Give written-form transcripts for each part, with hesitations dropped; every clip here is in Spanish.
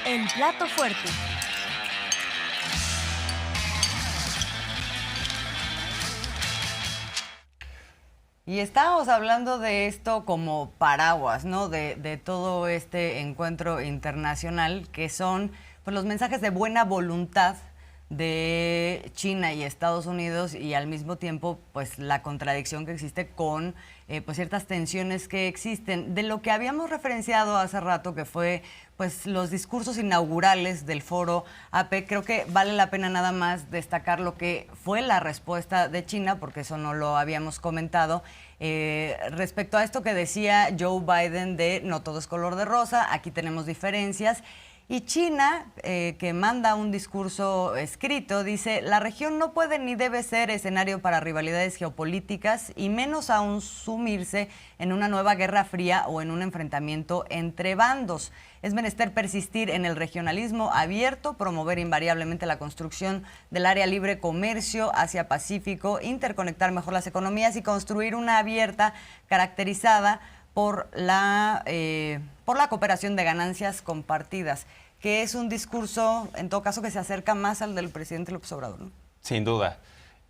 El plato fuerte. Y estábamos hablando de esto como paraguas, ¿no? De todo este encuentro internacional, que son pues, los mensajes de buena voluntad de China y Estados Unidos, y al mismo tiempo pues la contradicción que existe con pues ciertas tensiones que existen. De lo que habíamos referenciado hace rato, que fue pues los discursos inaugurales del foro APEC, creo que vale la pena nada más destacar lo que fue la respuesta de China, porque eso no lo habíamos comentado, respecto a esto que decía Joe Biden de no todo es color de rosa, aquí tenemos diferencias. Y China, que manda un discurso escrito, dice: la región no puede ni debe ser escenario para rivalidades geopolíticas y menos aún sumirse en una nueva guerra fría o en un enfrentamiento entre bandos. Es menester persistir en el regionalismo abierto, promover invariablemente la construcción del área libre comercio Asia-Pacífico, interconectar mejor las economías y construir una abierta caracterizada por la cooperación de ganancias compartidas, que es un discurso, en todo caso, que se acerca más al del presidente López Obrador, ¿no? Sin duda.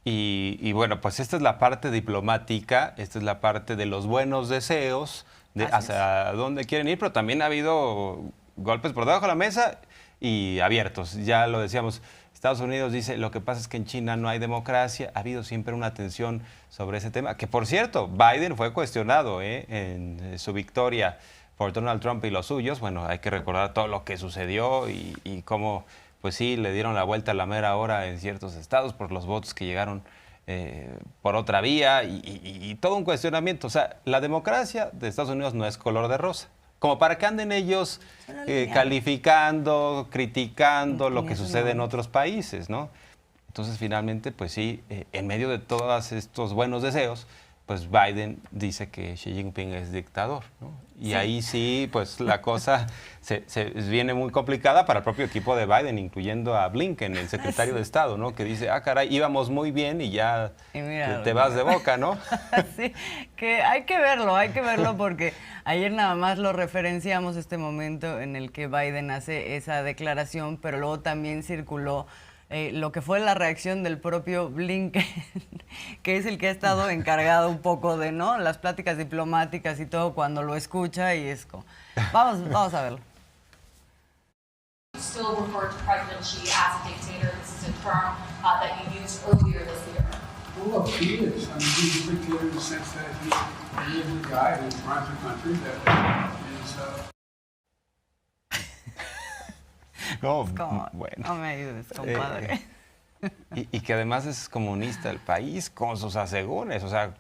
Y bueno, pues esta es la parte diplomática, esta es la parte de los buenos deseos, de hacia dónde quieren ir, pero también ha habido golpes por debajo de la mesa y abiertos. Ya lo decíamos, Estados Unidos dice, lo que pasa es que en China no hay democracia. Ha habido siempre una tensión sobre ese tema, que por cierto, Biden fue cuestionado en su victoria por Donald Trump y los suyos. Bueno, hay que recordar todo lo que sucedió y cómo, pues sí, le dieron la vuelta a la mera hora en ciertos estados por los votos que llegaron por otra vía y todo un cuestionamiento. O sea, la democracia de Estados Unidos no es color de rosa. Como para que anden ellos calificando, criticando lo que sucede en otros países, ¿no? Entonces, finalmente, pues sí, en medio de todos estos buenos deseos, pues Biden dice que Xi Jinping es dictador, ¿no? Y ahí sí, pues la cosa se viene muy complicada para el propio equipo de Biden, incluyendo a Blinken, el secretario de Estado, ¿no? Que dice, ah, caray, íbamos muy bien y ya te vas de boca, ¿no? Sí, que hay que verlo porque ayer nada más lo referenciamos, este momento en el que Biden hace esa declaración, pero luego también circuló lo que fue la reacción del propio Blinken, que es el que ha estado encargado un poco de, ¿no?, las pláticas diplomáticas y todo, cuando lo escucha, y es como... Vamos a verlo. Still refer to President Xi as a dictator. This is a term that you used earlier this year. Well, look, he is. I mean, he's a dictator in the sense that he's a evil guy who runs a country that is... No, bueno. No me ayudes, compadre. Y que además es comunista el país con sus asegúnes. O sea,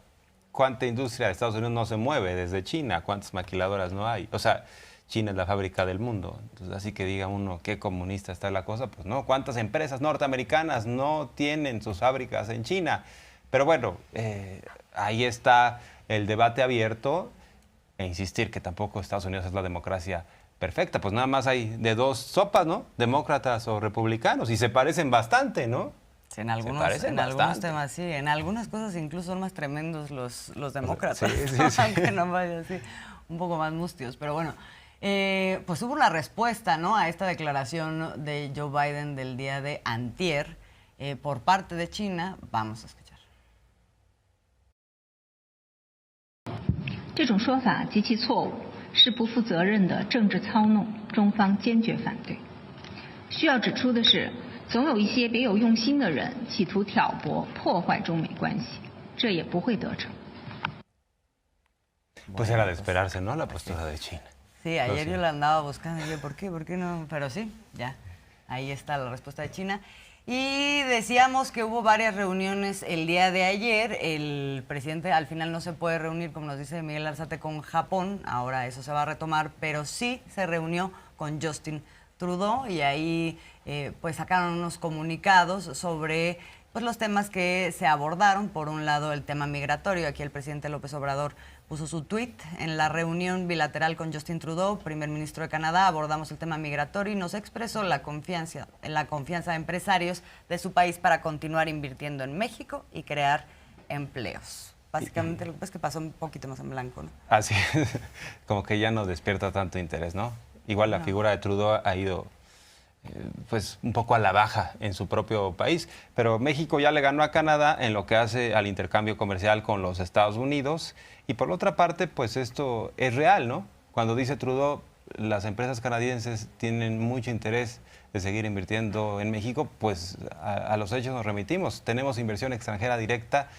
¿cuánta industria de Estados Unidos no se mueve desde China? ¿Cuántas maquiladoras no hay? O sea, China es la fábrica del mundo. Entonces, así que diga uno, ¿qué comunista está la cosa? Pues no, ¿cuántas empresas norteamericanas no tienen sus fábricas en China? Pero bueno, ahí está el debate abierto e insistir que tampoco Estados Unidos es la democracia perfecta. Pues nada más hay de dos sopas, ¿no? Demócratas o republicanos, y se parecen bastante, ¿no? Sí, en algunos temas sí, en algunas cosas incluso son más tremendos los demócratas, sí. Aunque no vaya así, un poco más mustios, pero bueno. Pues hubo una respuesta, ¿no?, a esta declaración de Joe Biden del día de antier por parte de China. Vamos a escuchar. 这种说法极其错误，是不负责任的政治操弄，中方坚决反对。需要指出的是，总有一些别有用心的人企图挑拨、破坏中美关系，这也不会得逞。 Pues era de esperarse, ¿no?, la postura de China. Sí, ayer yo la andaba buscando, y yo, ¿por qué no? Pero sí, ya, ahí está la respuesta de China. Y decíamos que hubo varias reuniones el día de ayer. El presidente al final no se puede reunir, como nos dice Miguel Arzate, con Japón. Ahora eso se va a retomar, pero sí se reunió con Justin Trudeau y ahí pues sacaron unos comunicados sobre pues los temas que se abordaron. Por un lado, el tema migratorio. Aquí el presidente López Obrador puso su tuit: en la reunión bilateral con Justin Trudeau, primer ministro de Canadá, abordamos el tema migratorio y nos expresó la confianza de empresarios de su país para continuar invirtiendo en México y crear empleos. Básicamente lo que pasa es que pasó un poquito más en blanco, ¿no? Así es, como que ya no despierta tanto interés, ¿no? Igual la figura de Trudeau ha ido pues un poco a la baja en su propio país. Pero México ya le ganó a Canadá en lo que hace al intercambio comercial con los Estados Unidos. Y por otra parte, pues esto es real, ¿no? Cuando dice Trudeau, las empresas canadienses tienen mucho interés de seguir invirtiendo en México, pues a los hechos nos remitimos. Tenemos inversión extranjera directa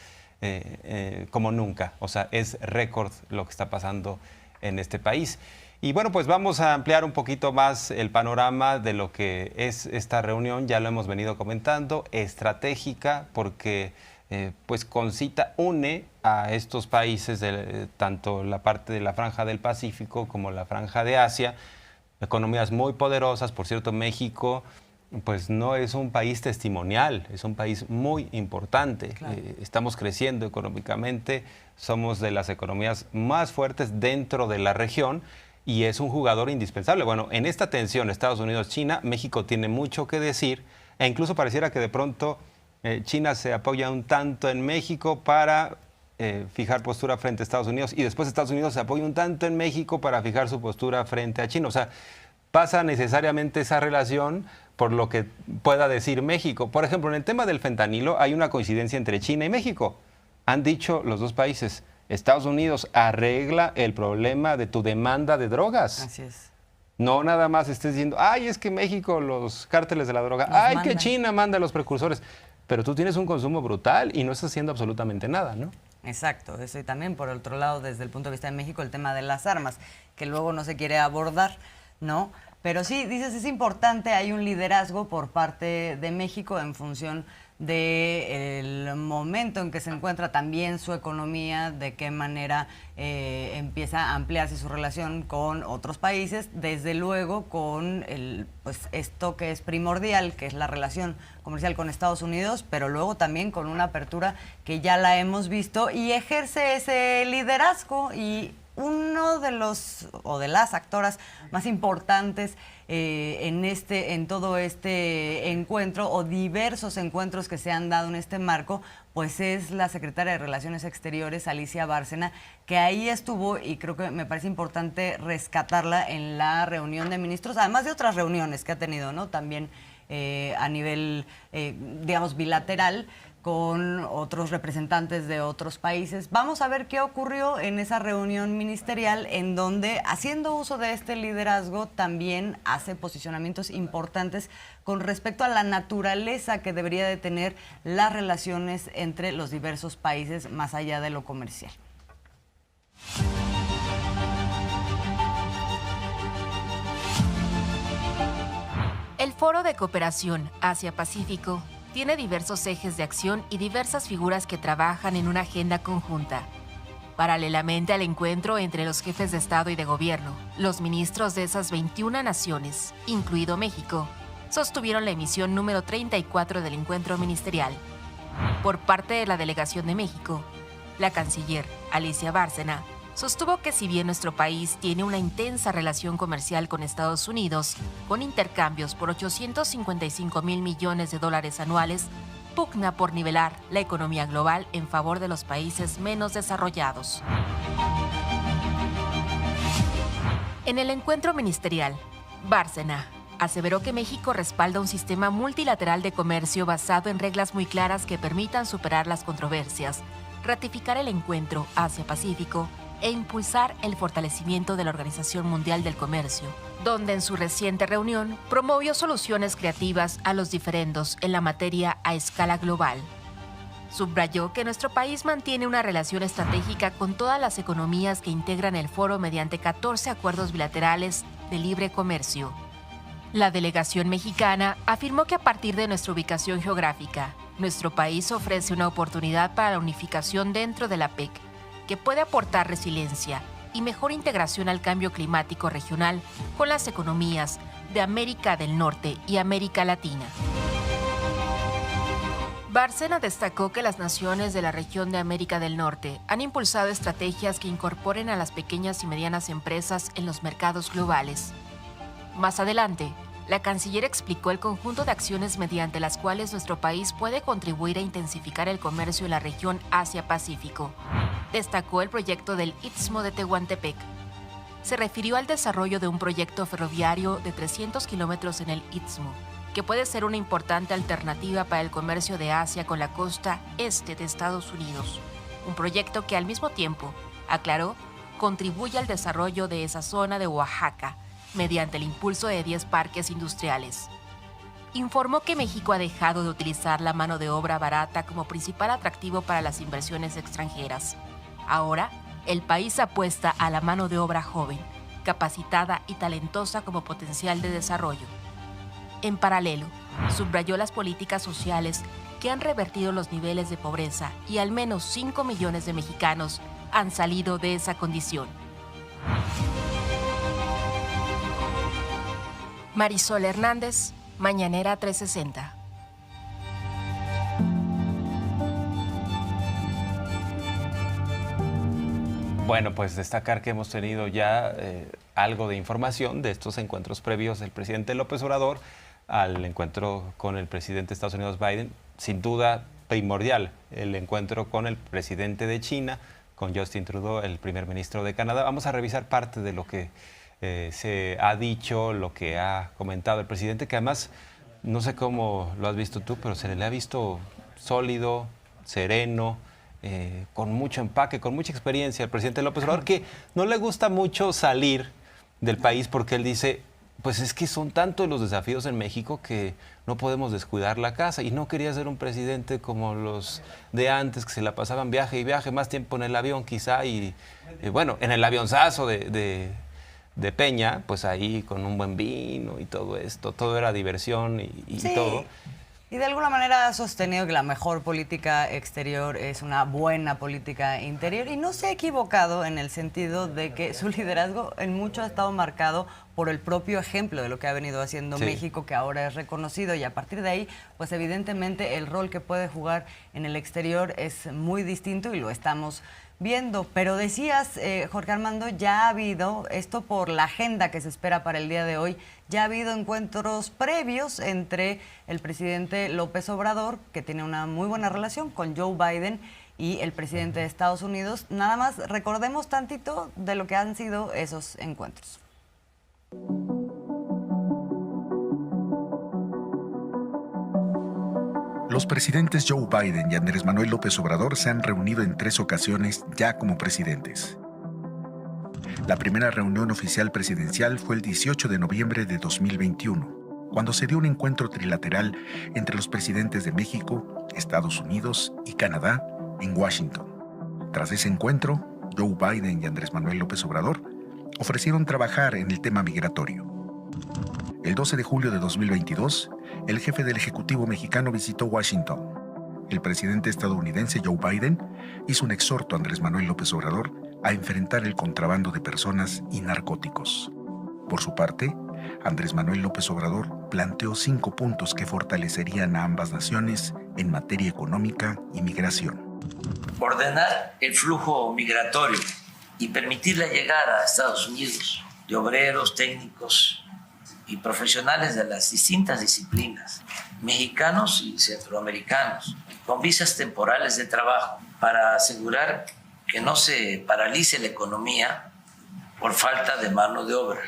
como nunca. O sea, es récord lo que está pasando en este país. Y bueno, pues vamos a ampliar un poquito más el panorama de lo que es esta reunión. Ya lo hemos venido comentando, estratégica, porque pues Concita une a estos países, tanto la parte de la Franja del Pacífico como la Franja de Asia, economías muy poderosas. Por cierto, México pues no es un país testimonial, es un país muy importante. Claro. Estamos creciendo económicamente, somos de las economías más fuertes dentro de la región y es un jugador indispensable. Bueno, en esta tensión Estados Unidos-China, México tiene mucho que decir e incluso pareciera que de pronto China se apoya un tanto en México para fijar postura frente a Estados Unidos y después Estados Unidos se apoya un tanto en México para fijar su postura frente a China. O sea, pasa necesariamente esa relación por lo que pueda decir México. Por ejemplo, en el tema del fentanilo hay una coincidencia entre China y México. Han dicho los dos países, Estados Unidos arregla el problema de tu demanda de drogas. Así es. No nada más estés diciendo, ay, es que México, los cárteles de la droga, ay, que China manda los precursores. Pero tú tienes un consumo brutal y no estás haciendo absolutamente nada, ¿no? Exacto, eso. Y también, por otro lado, desde el punto de vista de México, el tema de las armas, que luego no se quiere abordar, ¿no? Pero sí, dices, es importante, hay un liderazgo por parte de México en función del momento en que se encuentra también su economía, de qué manera empieza a ampliarse su relación con otros países, desde luego con pues esto que es primordial, que es la relación comercial con Estados Unidos, pero luego también con una apertura que ya la hemos visto y ejerce ese liderazgo. Y uno de los o de las actoras más importantes en todo este encuentro o diversos encuentros que se han dado en este marco, pues es la secretaria de Relaciones Exteriores, Alicia Bárcena, que ahí estuvo y creo que me parece importante rescatarla en la reunión de ministros, además de otras reuniones que ha tenido, ¿no? También a nivel, digamos, bilateral, con otros representantes de otros países. Vamos a ver qué ocurrió en esa reunión ministerial en donde, haciendo uso de este liderazgo, también hace posicionamientos importantes con respecto a la naturaleza que debería de tener las relaciones entre los diversos países más allá de lo comercial. El Foro de Cooperación Asia-Pacífico tiene diversos ejes de acción y diversas figuras que trabajan en una agenda conjunta. Paralelamente al encuentro entre los jefes de Estado y de Gobierno, los ministros de esas 21 naciones, incluido México, sostuvieron la emisión número 34 del encuentro ministerial. Por parte de la delegación de México, la canciller Alicia Bárcena sostuvo que si bien nuestro país tiene una intensa relación comercial con Estados Unidos, con intercambios por $855 mil millones anuales, pugna por nivelar la economía global en favor de los países menos desarrollados. En el encuentro ministerial, Bárcena aseveró que México respalda un sistema multilateral de comercio basado en reglas muy claras que permitan superar las controversias, ratificar el encuentro Asia-Pacífico e impulsar el fortalecimiento de la Organización Mundial del Comercio, donde en su reciente reunión promovió soluciones creativas a los diferendos en la materia a escala global. Subrayó que nuestro país mantiene una relación estratégica con todas las economías que integran el foro mediante 14 acuerdos bilaterales de libre comercio. La delegación mexicana afirmó que a partir de nuestra ubicación geográfica, nuestro país ofrece una oportunidad para la unificación dentro de la PEC, que puede aportar resiliencia y mejor integración al cambio climático regional con las economías de América del Norte y América Latina. Bárcena destacó que las naciones de la región de América del Norte han impulsado estrategias que incorporen a las pequeñas y medianas empresas en los mercados globales. Más adelante, la canciller explicó el conjunto de acciones mediante las cuales nuestro país puede contribuir a intensificar el comercio en la región Asia-Pacífico. Destacó el proyecto del Istmo de Tehuantepec, se refirió al desarrollo de un proyecto ferroviario de 300 kilómetros en el Istmo, que puede ser una importante alternativa para el comercio de Asia con la costa este de Estados Unidos. Un proyecto que al mismo tiempo, aclaró, contribuye al desarrollo de esa zona de Oaxaca mediante el impulso de 10 parques industriales. Informó que México ha dejado de utilizar la mano de obra barata como principal atractivo para las inversiones extranjeras. Ahora, el país apuesta a la mano de obra joven, capacitada y talentosa como potencial de desarrollo. En paralelo, subrayó las políticas sociales que han revertido los niveles de pobreza y al menos 5 millones de mexicanos han salido de esa condición. Marisol Hernández, Mañanera 360. Bueno, pues destacar que hemos tenido ya algo de información de estos encuentros previos del presidente López Obrador al encuentro con el presidente de Estados Unidos, Biden. Sin duda primordial el encuentro con el presidente de China, con Justin Trudeau, el primer ministro de Canadá. Vamos a revisar parte de lo que se ha dicho, lo que ha comentado el presidente, que además, no sé cómo lo has visto tú, pero se le ha visto sólido, sereno, con mucho empaque, con mucha experiencia al presidente López Obrador, que no le gusta mucho salir del país porque él dice, pues es que son tantos los desafíos en México que no podemos descuidar la casa, y no quería ser un presidente como los de antes, que se la pasaban viaje y viaje, más tiempo en el avión quizá, y bueno, en el avionzazo de Peña, pues ahí con un buen vino y todo esto, todo era diversión y sí. todo. Y de alguna manera ha sostenido que la mejor política exterior es una buena política interior, y no se ha equivocado en el sentido de que su liderazgo en mucho ha estado marcado por el propio ejemplo de lo que ha venido haciendo México, que ahora es reconocido, y a partir de ahí, pues evidentemente el rol que puede jugar en el exterior es muy distinto y lo estamos viendo. Pero decías, Jorge Armando, ya ha habido, esto por la agenda que se espera para el día de hoy, ya ha habido encuentros previos entre el presidente López Obrador, que tiene una muy buena relación con Joe Biden, y el presidente de Estados Unidos. Nada más recordemos tantito de lo que han sido esos encuentros. Los presidentes Joe Biden y Andrés Manuel López Obrador se han reunido en 3 ocasiones ya como presidentes. La primera reunión oficial presidencial fue el 18 de noviembre de 2021, cuando se dio un encuentro trilateral entre los presidentes de México, Estados Unidos y Canadá en Washington. Tras ese encuentro, Joe Biden y Andrés Manuel López Obrador ofrecieron trabajar en el tema migratorio. El 12 de julio de 2022, el jefe del Ejecutivo mexicano visitó Washington. El presidente estadounidense Joe Biden hizo un exhorto a Andrés Manuel López Obrador a enfrentar el contrabando de personas y narcóticos. Por su parte, Andrés Manuel López Obrador planteó 5 puntos que fortalecerían a ambas naciones en materia económica y migración. Ordenar el flujo migratorio y permitir la llegada a Estados Unidos de obreros, técnicos y profesionales de las distintas disciplinas, mexicanos y centroamericanos, con visas temporales de trabajo, para asegurar que no se paralice la economía por falta de mano de obra.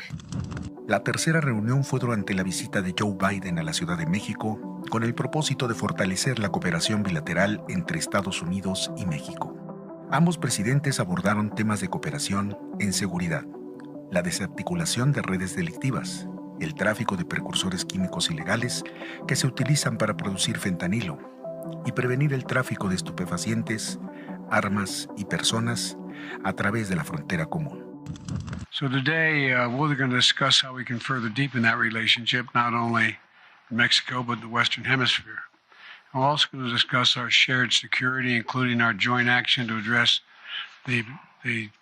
La tercera reunión fue durante la visita de Joe Biden a la Ciudad de México, con el propósito de fortalecer la cooperación bilateral entre Estados Unidos y México. Ambos presidentes abordaron temas de cooperación en seguridad, la desarticulación de redes delictivas, el tráfico de precursores químicos ilegales que se utilizan para producir fentanilo, y prevenir el tráfico de estupefacientes, armas y personas a través de la frontera común. So today, we're going to discuss how we can further deepen that relationship, not only in Mexico, but the Western Hemisphere. We're also going to discuss our shared security, including our joint action to address the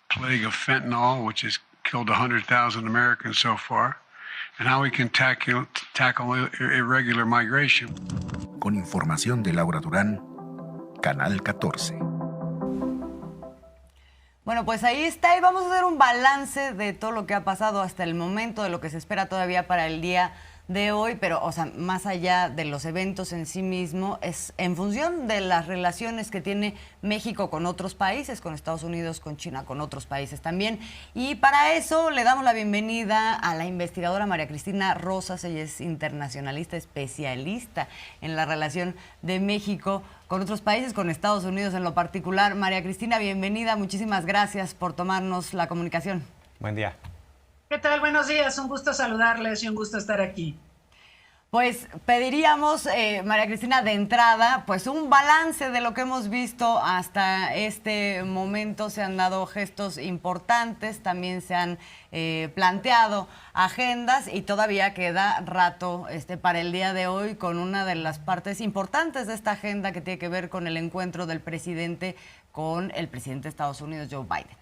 plague of fentanyl, which has killed 100,000 Americans so far, and how we can tackle irregular migration. Con información de Laura Durán, Canal 14. Bueno, pues ahí está, y vamos a hacer un balance de todo lo que ha pasado hasta el momento, de lo que se espera todavía para el día de hoy, pero, o sea, más allá de los eventos en sí mismo, es en función de las relaciones que tiene México con otros países, con Estados Unidos, con China, con otros países también. Y para eso le damos la bienvenida a la investigadora María Cristina Rosas. Ella es internacionalista, especialista en la relación de México con otros países, con Estados Unidos en lo particular. María Cristina, bienvenida. Muchísimas gracias por tomarnos la comunicación. Buen día. ¿Qué tal? Buenos días. Un gusto saludarles y un gusto estar aquí. Pues pediríamos, María Cristina, de entrada, pues un balance de lo que hemos visto hasta este momento. Se han dado gestos importantes, también se han planteado agendas y todavía queda rato para el día de hoy con una de las partes importantes de esta agenda que tiene que ver con el encuentro del presidente con el presidente de Estados Unidos, Joe Biden.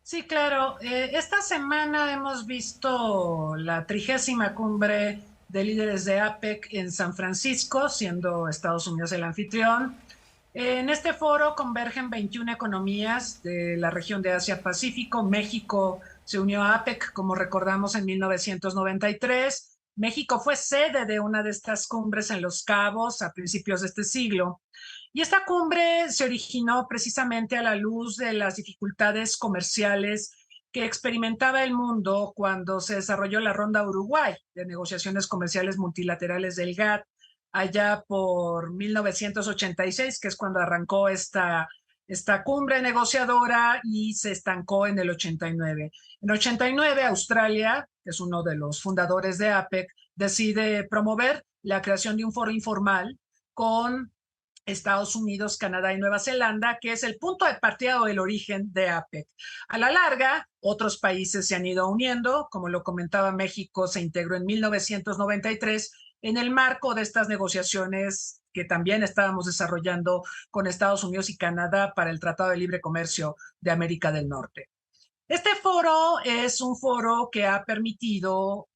Sí, claro. Esta semana hemos visto la 30ª cumbre de líderes de APEC en San Francisco, siendo Estados Unidos el anfitrión. En este foro convergen 21 economías de la región de Asia-Pacífico. México se unió a APEC, como recordamos, en 1993. México fue sede de una de estas cumbres en Los Cabos a principios de este siglo. Y esta cumbre se originó precisamente a la luz de las dificultades comerciales que experimentaba el mundo cuando se desarrolló la Ronda Uruguay de negociaciones comerciales multilaterales del GATT, allá por 1986, que es cuando arrancó esta cumbre negociadora y se estancó en el 89. En el 89, Australia, que es uno de los fundadores de APEC, decide promover la creación de un foro informal con Estados Unidos, Canadá y Nueva Zelanda, que es el punto de partida o el origen de APEC. A la larga, otros países se han ido uniendo, como lo comentaba, México se integró en 1993 en el marco de estas negociaciones que también estábamos desarrollando con Estados Unidos y Canadá para el Tratado de Libre Comercio de América del Norte. Este foro es un foro que ha permitido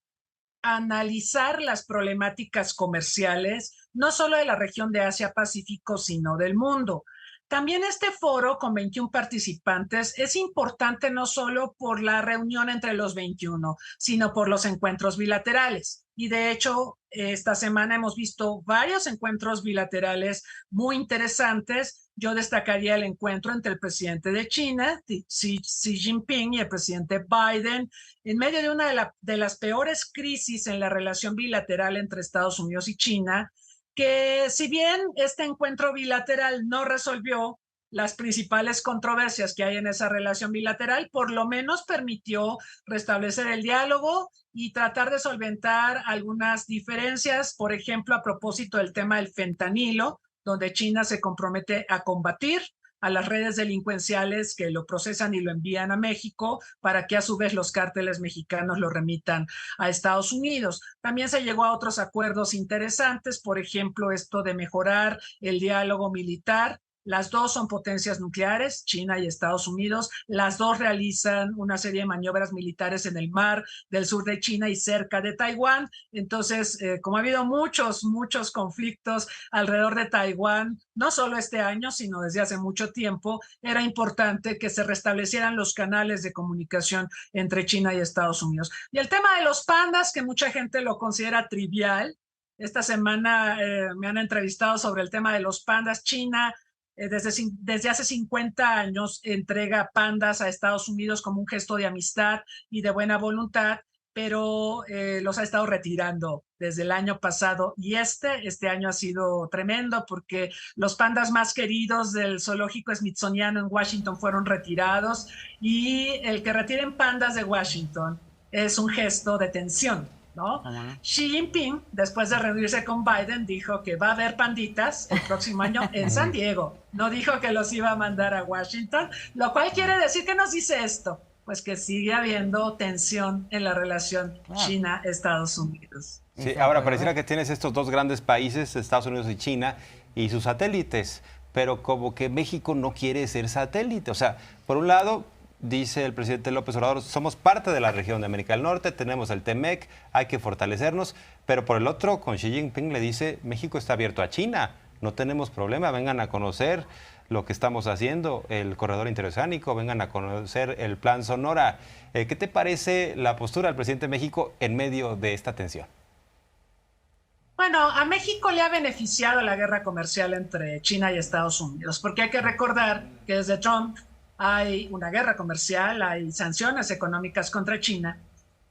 analizar las problemáticas comerciales, no solo de la región de Asia-Pacífico, sino del mundo. También este foro con 21 participantes es importante no solo por la reunión entre los 21, sino por los encuentros bilaterales. Y de hecho, esta semana hemos visto varios encuentros bilaterales muy interesantes. Yo destacaría el encuentro entre el presidente de China, Xi Jinping, y el presidente Biden, en medio de una de las peores crisis en la relación bilateral entre Estados Unidos y China, que si bien este encuentro bilateral no resolvió las principales controversias que hay en esa relación bilateral, por lo menos permitió restablecer el diálogo y tratar de solventar algunas diferencias, por ejemplo, a propósito del tema del fentanilo, donde China se compromete a combatir a las redes delincuenciales que lo procesan y lo envían a México para que a su vez los cárteles mexicanos lo remitan a Estados Unidos. También se llegó a otros acuerdos interesantes, por ejemplo, esto de mejorar el diálogo militar. Las dos son potencias nucleares, China y Estados Unidos. Las dos realizan una serie de maniobras militares en el mar del sur de China y cerca de Taiwán. Entonces, como ha habido muchos conflictos alrededor de Taiwán, no solo este año, sino desde hace mucho tiempo, era importante que se restablecieran los canales de comunicación entre China y Estados Unidos. Y el tema de los pandas, que mucha gente lo considera trivial. Esta semana me han entrevistado sobre el tema de los pandas. China desde hace 50 años entrega pandas a Estados Unidos como un gesto de amistad y de buena voluntad, pero los ha estado retirando desde el año pasado, y este año ha sido tremendo porque los pandas más queridos del zoológico smithsoniano en Washington fueron retirados, y el que retiren pandas de Washington es un gesto de tensión, ¿no? Xi Jinping, después de reunirse con Biden, dijo que va a haber panditas el próximo año en San Diego. No dijo que los iba a mandar a Washington, lo cual quiere decir, que nos dice esto, pues que sigue habiendo tensión en la relación China-Estados Unidos. Sí, ahora pareciera que tienes estos dos grandes países, Estados Unidos y China, y sus satélites, pero como que México no quiere ser satélite. O sea, por un lado, dice el presidente López Obrador, somos parte de la región de América del Norte, tenemos el TEMEC, hay que fortalecernos, pero por el otro, con Xi Jinping le dice, México está abierto a China, no tenemos problema, vengan a conocer lo que estamos haciendo, el corredor interoceánico, vengan a conocer el Plan Sonora. ¿Qué te parece la postura del presidente de México en medio de esta tensión? Bueno, a México le ha beneficiado la guerra comercial entre China y Estados Unidos, porque hay que recordar que desde Trump hay una guerra comercial, hay sanciones económicas contra China,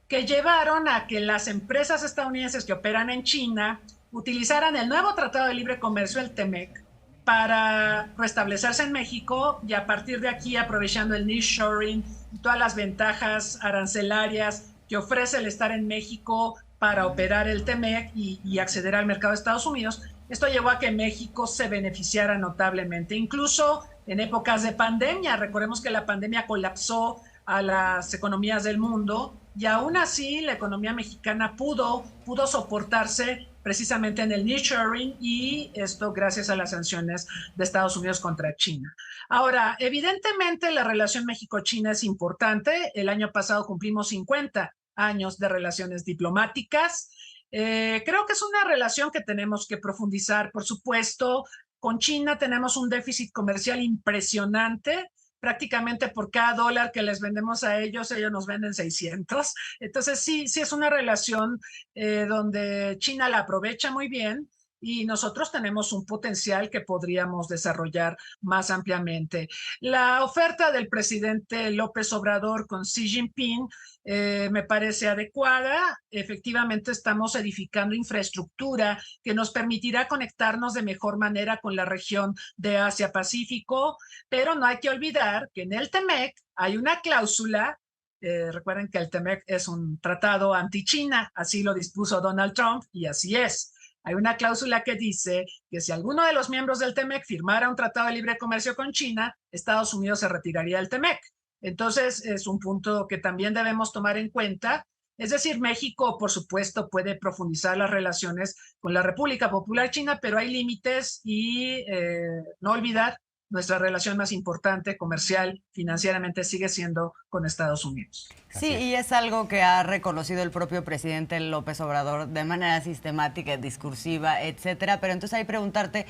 que llevaron a que las empresas estadounidenses que operan en China utilizaran el nuevo Tratado de Libre Comercio, el TEMEC, para restablecerse en México y a partir de aquí, aprovechando el nearshoring y todas las ventajas arancelarias que ofrece el estar en México para operar el TEMEC y acceder al mercado de Estados Unidos, esto llevó a que México se beneficiara notablemente. Incluso en épocas de pandemia, recordemos que la pandemia colapsó a las economías del mundo y aún así la economía mexicana pudo soportarse precisamente en el nearshoring y esto gracias a las sanciones de Estados Unidos contra China. Ahora, evidentemente la relación México-China es importante. El año pasado cumplimos 50 años de relaciones diplomáticas. Creo que es una relación que tenemos que profundizar, por supuesto. Con China tenemos un déficit comercial impresionante. Prácticamente por cada dólar que les vendemos a ellos nos venden 600. Entonces sí es una relación donde China la aprovecha muy bien y nosotros tenemos un potencial que podríamos desarrollar más ampliamente. La oferta del presidente López Obrador con Xi Jinping me parece adecuada. Efectivamente estamos edificando infraestructura que nos permitirá conectarnos de mejor manera con la región de Asia-Pacífico, pero no hay que olvidar que en el TEMEC hay una cláusula. Recuerden que el TEMEC es un tratado anti-China, así lo dispuso Donald Trump y así es. Hay una cláusula que dice que si alguno de los miembros del TEMEC firmara un tratado de libre comercio con China, Estados Unidos se retiraría del TEMEC. Entonces, es un punto que también debemos tomar en cuenta. Es decir, México, por supuesto, puede profundizar las relaciones con la República Popular China, pero hay límites y no olvidar nuestra relación más importante, comercial, financieramente, sigue siendo con Estados Unidos. Sí, y es algo que ha reconocido el propio presidente López Obrador de manera sistemática, discursiva, etcétera. Pero entonces hay que preguntarte,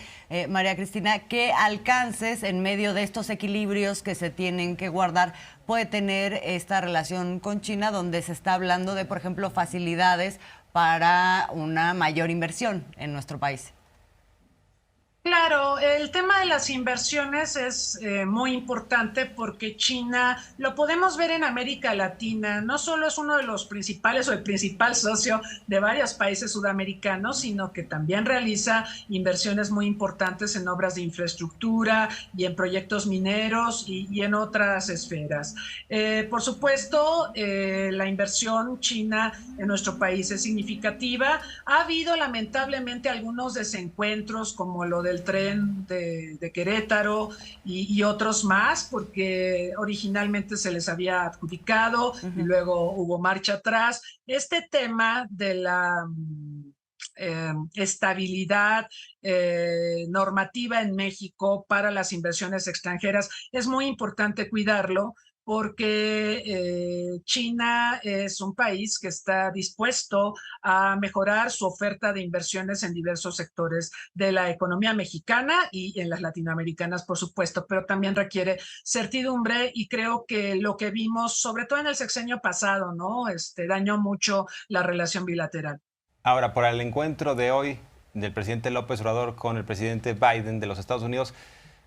María Cristina, ¿qué alcances en medio de estos equilibrios que se tienen que guardar puede tener esta relación con China, donde se está hablando de, por ejemplo, facilidades para una mayor inversión en nuestro país? Claro, el tema de las inversiones es muy importante porque China, lo podemos ver en América Latina, no solo es uno de los principales o el principal socio de varios países sudamericanos, sino que también realiza inversiones muy importantes en obras de infraestructura y en proyectos mineros y en otras esferas. Por supuesto, la inversión china en nuestro país es significativa. Ha habido lamentablemente algunos desencuentros como lo del tren de Querétaro y otros más, porque originalmente se les había adjudicado y luego hubo marcha atrás. Este tema de la estabilidad normativa en México para las inversiones extranjeras es muy importante cuidarlo, porque China es un país que está dispuesto a mejorar su oferta de inversiones en diversos sectores de la economía mexicana y en las latinoamericanas, por supuesto, pero también requiere certidumbre y creo que lo que vimos, sobre todo en el sexenio pasado, ¿no? Dañó mucho la relación bilateral. Ahora, por el encuentro de hoy del presidente López Obrador con el presidente Biden de los Estados Unidos,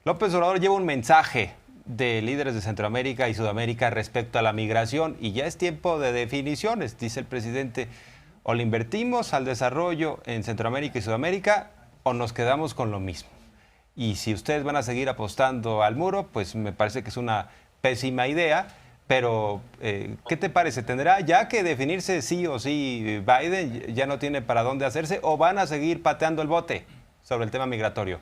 López Obrador lleva un mensaje de líderes de Centroamérica y Sudamérica respecto a la migración y ya es tiempo de definiciones, dice el presidente. O le invertimos al desarrollo en Centroamérica y Sudamérica o nos quedamos con lo mismo. Y si ustedes van a seguir apostando al muro, pues me parece que es una pésima idea. Pero, ¿qué te parece? ¿Tendrá ya que definirse sí o sí Biden? ¿Ya no tiene para dónde hacerse? ¿O van a seguir pateando el bote sobre el tema migratorio?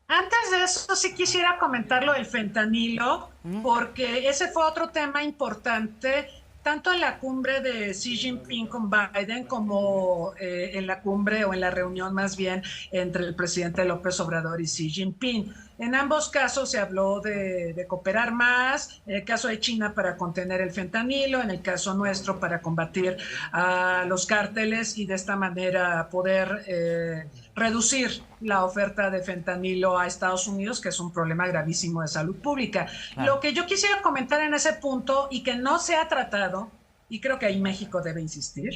Antes de eso, sí quisiera comentar lo del fentanilo, porque ese fue otro tema importante, tanto en la cumbre de Xi Jinping con Biden como en la cumbre o en la reunión más bien entre el presidente López Obrador y Xi Jinping. En ambos casos se habló de cooperar más, en el caso de China para contener el fentanilo, en el caso nuestro para combatir a los cárteles y de esta manera poder reducir la oferta de fentanilo a Estados Unidos, que es un problema gravísimo de salud pública. Claro. Lo que yo quisiera comentar en ese punto y que no se ha tratado, y creo que ahí México debe insistir,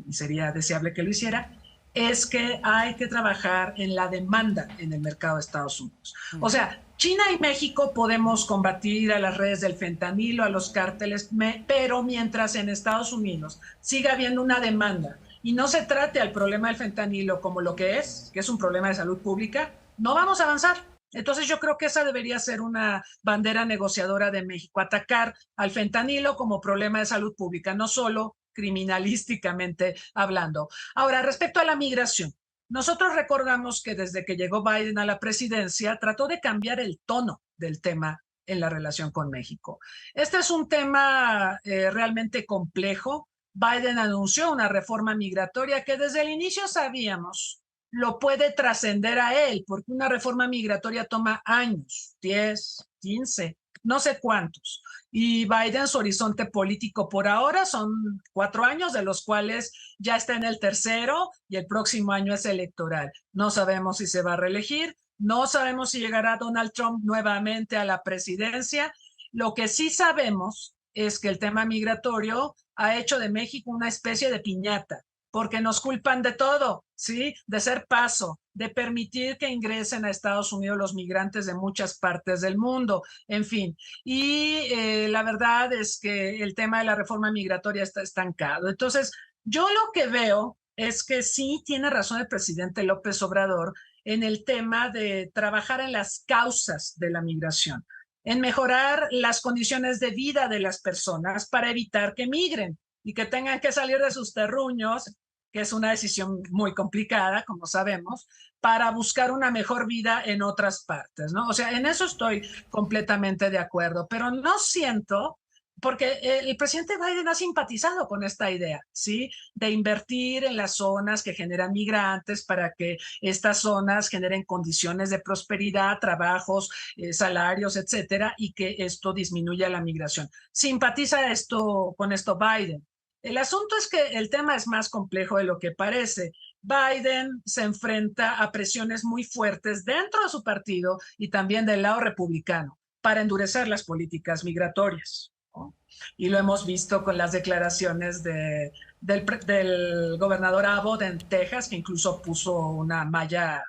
y sería deseable que lo hiciera, es que hay que trabajar en la demanda en el mercado de Estados Unidos. O sea, China y México podemos combatir a las redes del fentanilo, a los cárteles, pero mientras en Estados Unidos siga habiendo una demanda y no se trate al problema del fentanilo como lo que es un problema de salud pública, no vamos a avanzar. Entonces yo creo que esa debería ser una bandera negociadora de México, atacar al fentanilo como problema de salud pública, no solo criminalísticamente hablando. Ahora, respecto a la migración, nosotros recordamos que desde que llegó Biden a la presidencia, trató de cambiar el tono del tema en la relación con México. Este es un tema realmente complejo. Biden anunció una reforma migratoria que desde el inicio sabíamos lo puede trascender a él, porque una reforma migratoria toma años, 10, 15, no sé cuántos. Y Biden, su horizonte político por ahora son 4 años, de los cuales ya está en el tercero y el próximo año es electoral. No sabemos si se va a reelegir, no sabemos si llegará Donald Trump nuevamente a la presidencia. Lo que sí sabemos es que el tema migratorio ha hecho de México una especie de piñata, porque nos culpan de todo, ¿sí? De ser paso, de permitir que ingresen a Estados Unidos los migrantes de muchas partes del mundo, en fin. Y la verdad es que el tema de la reforma migratoria está estancado. Entonces, yo lo que veo es que sí tiene razón el presidente López Obrador en el tema de trabajar en las causas de la migración, en mejorar las condiciones de vida de las personas para evitar que migren y que tengan que salir de sus terruños, que es una decisión muy complicada, como sabemos, para buscar una mejor vida en otras partes, ¿no? O sea, en eso estoy completamente de acuerdo, pero no siento, porque el presidente Biden ha simpatizado con esta idea, ¿sí? De invertir en las zonas que generan migrantes para que estas zonas generen condiciones de prosperidad, trabajos, salarios, etcétera, y que esto disminuya la migración. Simpatiza con esto Biden. El asunto es que el tema es más complejo de lo que parece. Biden se enfrenta a presiones muy fuertes dentro de su partido y también del lado republicano para endurecer las políticas migratorias, ¿no? Y lo hemos visto con las declaraciones del gobernador Abbott en Texas, que incluso puso una malla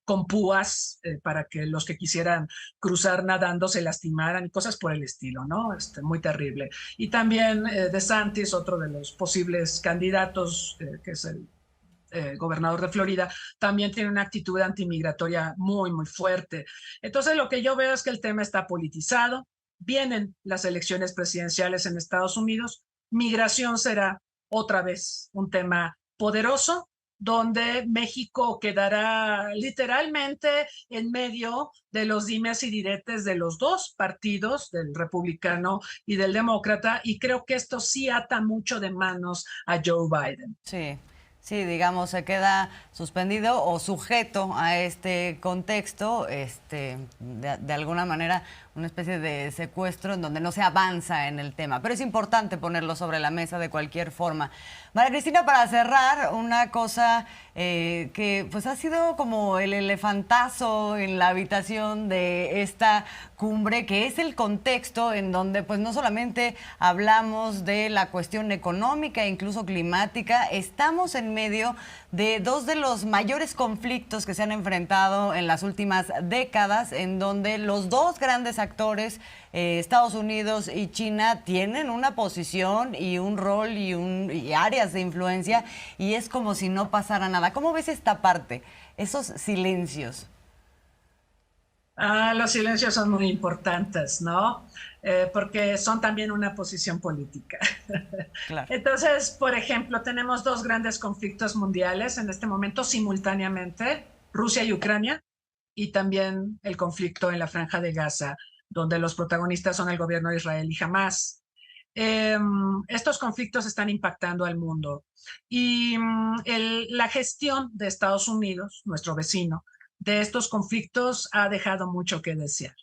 con púas para que los que quisieran cruzar nadando se lastimaran y cosas por el estilo, ¿no? Muy terrible. Y también DeSantis, otro de los posibles candidatos, que es el gobernador de Florida, también tiene una actitud antimigratoria muy, muy fuerte. Entonces, lo que yo veo es que el tema está politizado. Vienen las elecciones presidenciales en Estados Unidos. Migración será otra vez un tema poderoso, donde México quedará literalmente en medio de los dimes y diretes de los dos partidos, del republicano y del demócrata, y creo que esto sí ata mucho de manos a Joe Biden. Sí. Sí, digamos, se queda suspendido o sujeto a este contexto, de alguna manera, una especie de secuestro en donde no se avanza en el tema. Pero es importante ponerlo sobre la mesa de cualquier forma. María Cristina, para cerrar, una cosa que pues ha sido como el elefantazo en la habitación de esta cumbre, que es el contexto en donde pues no solamente hablamos de la cuestión económica, incluso climática, estamos en medio de dos de los mayores conflictos que se han enfrentado en las últimas décadas, en donde los dos grandes actores, Estados Unidos y China, tienen una posición y un rol y áreas de influencia, y es como si no pasara nada. ¿Cómo ves esta parte, esos silencios? Los silencios son muy importantes, ¿no? Porque son también una posición política. Claro. Entonces, por ejemplo, tenemos dos grandes conflictos mundiales en este momento simultáneamente, Rusia y Ucrania, y también el conflicto en la Franja de Gaza, donde los protagonistas son el gobierno de Israel y Hamás. Estos conflictos están impactando al mundo y la gestión de Estados Unidos, nuestro vecino, de estos conflictos ha dejado mucho que desear.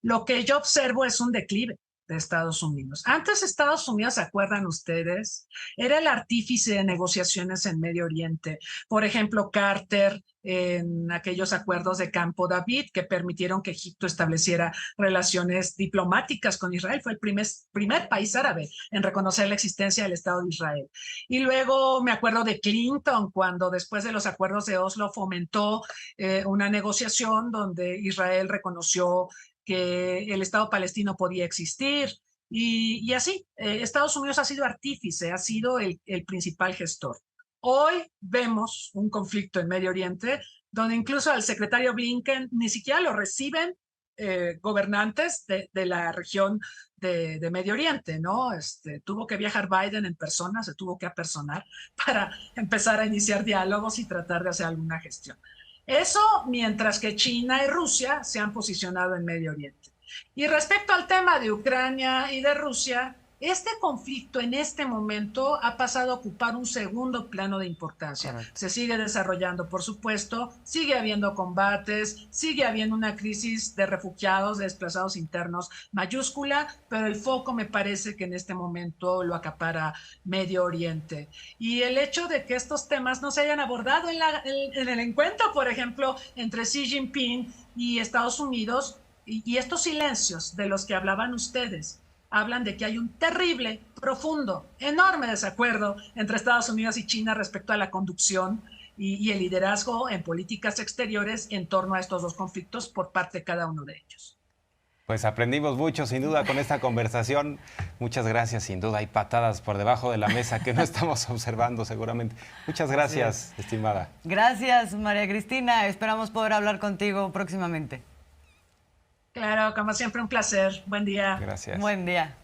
Lo que yo observo es un declive de Estados Unidos. Antes Estados Unidos, ¿se acuerdan ustedes? Era el artífice de negociaciones en Medio Oriente. Por ejemplo, Carter en aquellos acuerdos de Campo David que permitieron que Egipto estableciera relaciones diplomáticas con Israel. Fue el primer país árabe en reconocer la existencia del Estado de Israel. Y luego me acuerdo de Clinton, cuando después de los acuerdos de Oslo fomentó una negociación donde Israel reconoció que el Estado palestino podía existir. Y así, Estados Unidos ha sido artífice, ha sido el principal gestor. Hoy vemos un conflicto en Medio Oriente donde incluso al secretario Blinken ni siquiera lo reciben gobernantes de la región de Medio Oriente, ¿no? Tuvo que viajar Biden en persona, se tuvo que apersonar para empezar a iniciar diálogos y tratar de hacer alguna gestión. Eso mientras que China y Rusia se han posicionado en Medio Oriente. Y respecto al tema de Ucrania y de Rusia, este conflicto en este momento ha pasado a ocupar un segundo plano de importancia. Correcto. Se sigue desarrollando, por supuesto, sigue habiendo combates, sigue habiendo una crisis de refugiados, de desplazados internos mayúscula, pero el foco me parece que en este momento lo acapara Medio Oriente. Y el hecho de que estos temas no se hayan abordado en el encuentro, por ejemplo, entre Xi Jinping y Estados Unidos, y estos silencios de los que hablaban ustedes, hablan de que hay un terrible, profundo, enorme desacuerdo entre Estados Unidos y China respecto a la conducción y el liderazgo en políticas exteriores en torno a estos dos conflictos por parte de cada uno de ellos. Pues aprendimos mucho, sin duda, con esta conversación. Muchas gracias, sin duda. Hay patadas por debajo de la mesa que no estamos observando seguramente. Muchas gracias, estimada. Gracias, María Cristina. Esperamos poder hablar contigo próximamente. Claro, como siempre, un placer. Buen día. Gracias. Buen día.